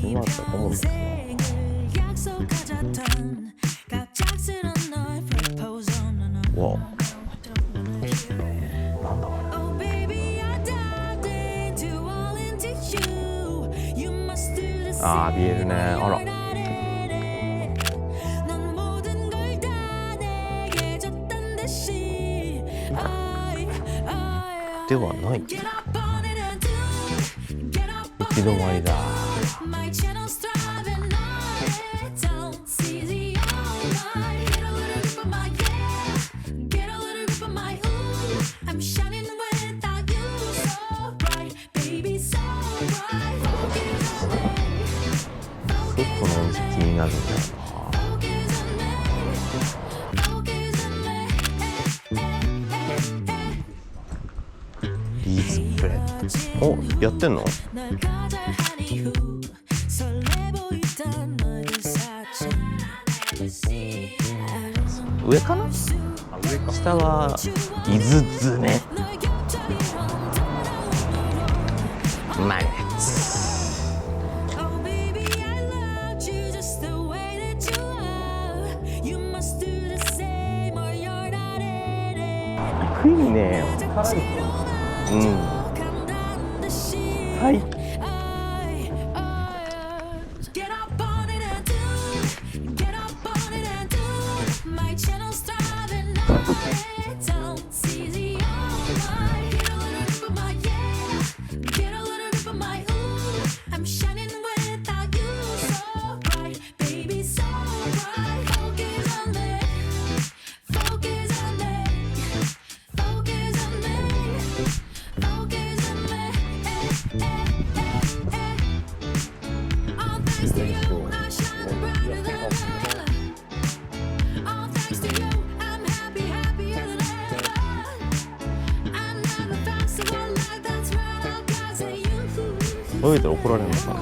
今だったと思うんですけど、わお、なんだこれ。あー、見えるね。あら、ではない。行き止まりだ。このお店気になるんだよな。ビーズブレッド。お、やってんの？上かな？あ、上か。下は伊豆詰マグネッツ。食いねえよ。うん。はい。泳いだら怒られるのかな。